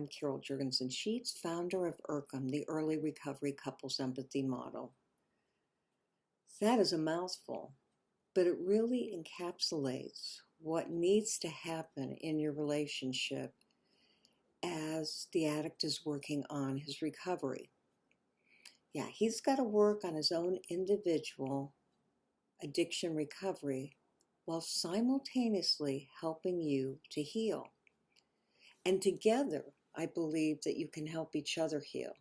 Carol Jurgensen Sheets, founder of ERCEM, the Early Recovery Couples Empathy Model. That is a mouthful, but it really encapsulates what needs to happen in your relationship as the addict is working on his recovery. Yeah, he's got to work on his own individual addiction recovery while simultaneously helping you to heal. And together, I believe that you can help each other heal.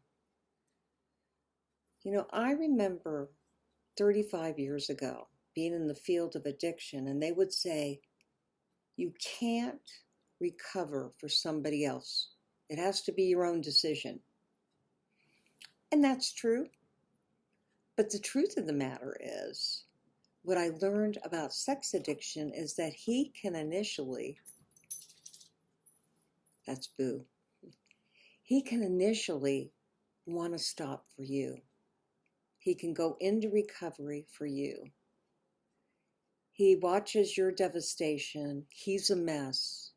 You know, I remember 35 years ago being in the field of addiction, and they would say, you can't recover for somebody else. It has to be your own decision. And that's true. But the truth of the matter is, what I learned about sex addiction is that he can initially, that's Boo, he can initially want to stop for you. He can go into recovery for you. He watches your devastation, he's a mess,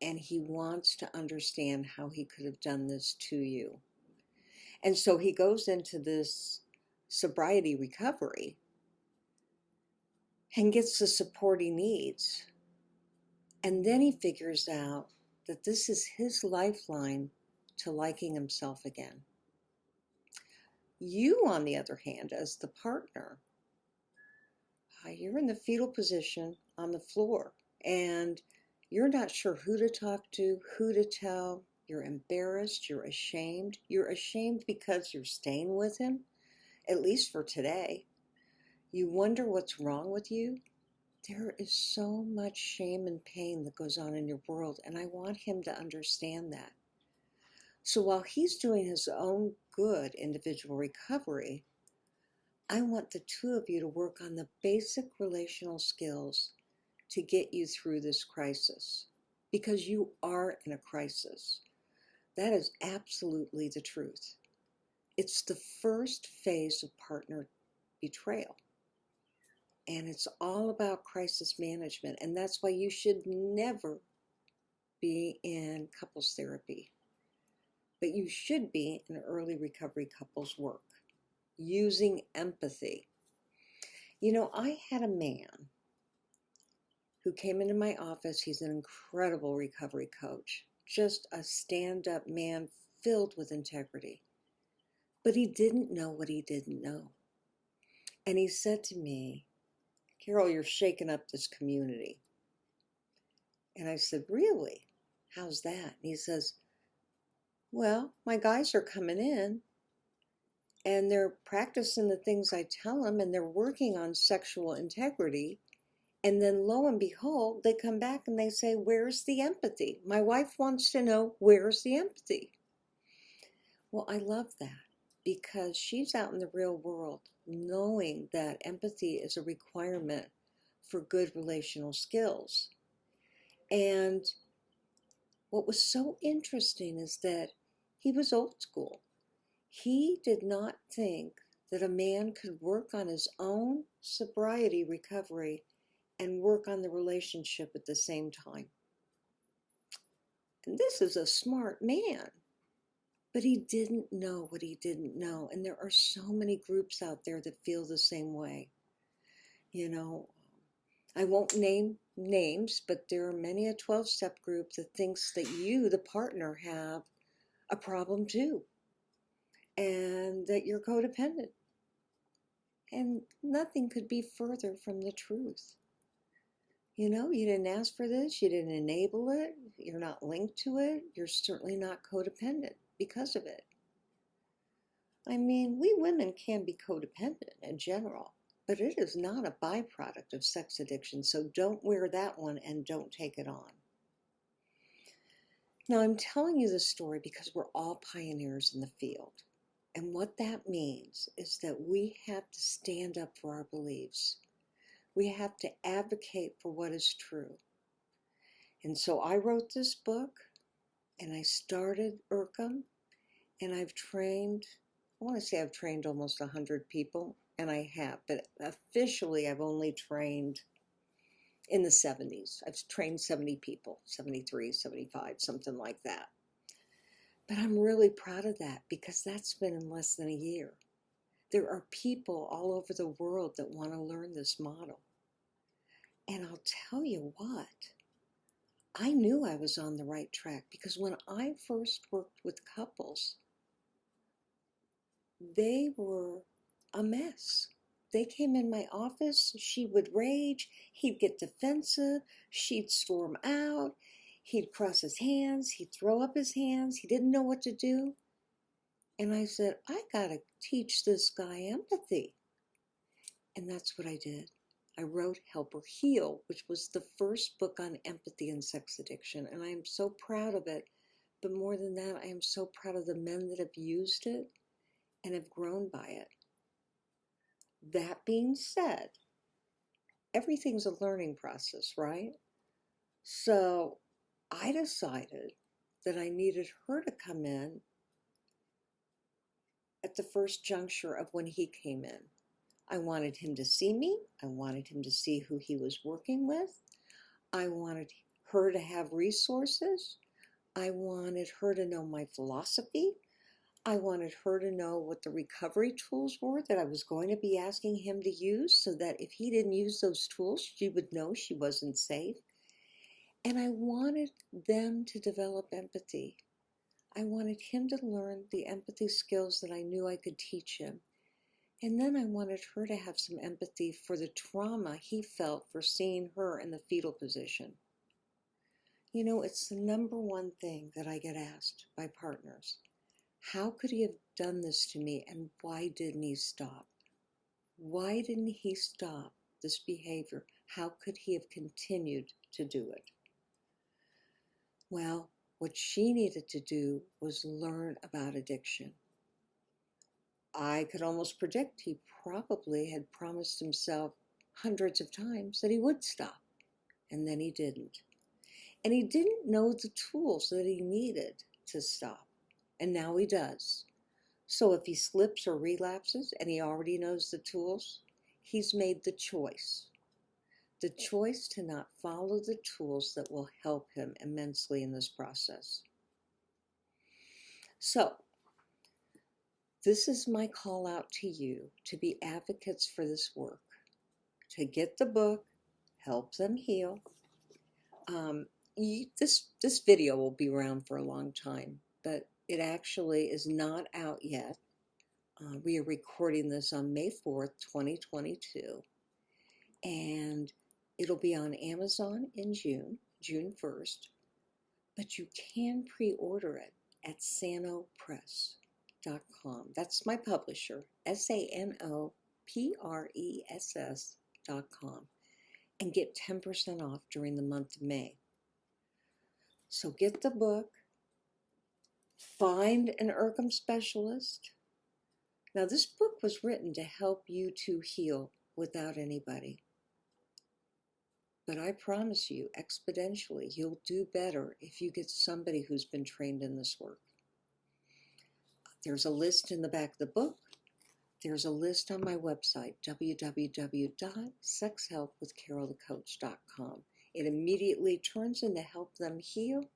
and he wants to understand how he could have done this to you. And so he goes into this sobriety recovery and gets the support he needs. And then he figures out that this is his lifeline to liking himself again. You, on the other hand, as the partner, you're in the fetal position on the floor, and you're not sure who to talk to, who to tell. You're embarrassed, you're ashamed. You're ashamed because you're staying with him, at least for today. You wonder what's wrong with you. There is so much shame and pain that goes on in your world, and I want him to understand that. So while he's doing his own good individual recovery, I want the two of you to work on the basic relational skills to get you through this crisis, because you are in a crisis. That is absolutely the truth. It's the first phase of partner betrayal. And it's all about crisis management. And that's why you should never be in couples therapy. But you should be in early recovery couples work, using empathy. You know, I had a man who came into my office. He's an incredible recovery coach, just a stand-up man filled with integrity. But he didn't know what he didn't know. And he said to me, Carol, you're shaking up this community. And I said, really? How's that? And he says, well, my guys are coming in and they're practicing the things I tell them, and they're working on sexual integrity. And then lo and behold, they come back and they say, where's the empathy? My wife wants to know, where's the empathy? Well, I love that, because she's out in the real world knowing that empathy is a requirement for good relational skills. And what was so interesting is that he was old school. He did not think that a man could work on his own sobriety recovery and work on the relationship at the same time. And this is a smart man, but he didn't know what he didn't know. And there are so many groups out there that feel the same way. You know, I won't name names, but there are many a 12-step group that thinks that you, the partner, have a problem too, and that you're codependent. And nothing could be further from the truth. You know, you didn't ask for this, you didn't enable it, you're not linked to it, you're certainly not codependent because of it. I mean, we women can be codependent in general, but it is not a byproduct of sex addiction, so don't wear that one and don't take it on. Now, I'm telling you this story because we're all pioneers in the field. And what that means is that we have to stand up for our beliefs. We have to advocate for what is true. And so I wrote this book, and I started ERCEM, and I've trained, I want to say I've trained almost 100 people, and I have, but officially I've only trained in the 70s. I've trained 70 people, 73, 75, something like that. But I'm really proud of that because that's been in less than a year. There are people all over the world that want to learn this model. And I'll tell you what, I knew I was on the right track because when I first worked with couples, they were a mess. They came in my office, she would rage, he'd get defensive, she'd storm out, he'd cross his hands, he'd throw up his hands, he didn't know what to do. And I said, I gotta teach this guy empathy. And that's what I did. I wrote Help Her Heal, which was the first book on empathy and sex addiction. And I am so proud of it. But more than that, I am so proud of the men that have used it and have grown by it. That being said, everything's a learning process, right? So I decided that I needed her to come in at the first juncture of when he came in. I wanted him to see me. I wanted him to see who he was working with. I wanted her to have resources. I wanted her to know my philosophy. I wanted her to know what the recovery tools were that I was going to be asking him to use so that if he didn't use those tools, she would know she wasn't safe. And I wanted them to develop empathy. I wanted him to learn the empathy skills that I knew I could teach him. And then I wanted her to have some empathy for the trauma he felt for seeing her in the fetal position. You know, it's the number one thing that I get asked by partners. How could he have done this to me and why didn't he stop? Why didn't he stop this behavior? How could he have continued to do it? Well, what she needed to do was learn about addiction. I could almost predict he probably had promised himself hundreds of times that he would stop, and then he didn't. And he didn't know the tools that he needed to stop, and now he does. So if he slips or relapses and he already knows the tools, he's made the choice to not follow the tools that will help him immensely in this process. So, this is my call out to you to be advocates for this work, to get the book, Help Them Heal. This video will be around for a long time, but it actually is not out yet. We are recording this on May 4th, 2022, and it'll be on Amazon in June 1st, but you can pre-order it at sanopress.com. That's my publisher, SANOPRESS.com, and get 10% off during the month of May. So get the book, find an ERCEM specialist. Now, this book was written to help you to heal without anybody. But I promise you, exponentially, you'll do better if you get somebody who's been trained in this work. There's a list in the back of the book. There's a list on my website, www.sexhelpwithcarolthecoach.com. It immediately turns into Help Them Heal,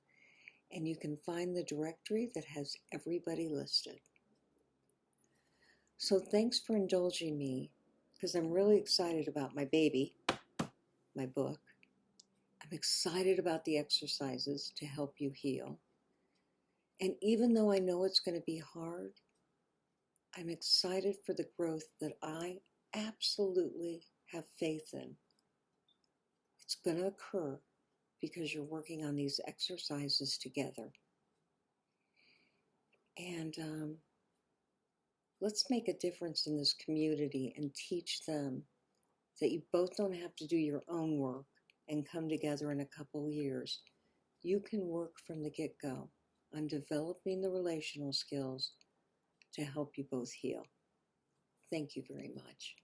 and you can find the directory that has everybody listed. So thanks for indulging me, because I'm really excited about my baby, my book. I'm excited about the exercises to help you heal. And even though I know it's going to be hard, I'm excited for the growth that I absolutely have faith in. It's going to occur because you're working on these exercises together. And let's make a difference in this community and teach them that you both don't have to do your own work and come together in a couple years. You can work from the get-go on developing the relational skills to help you both heal. Thank you very much.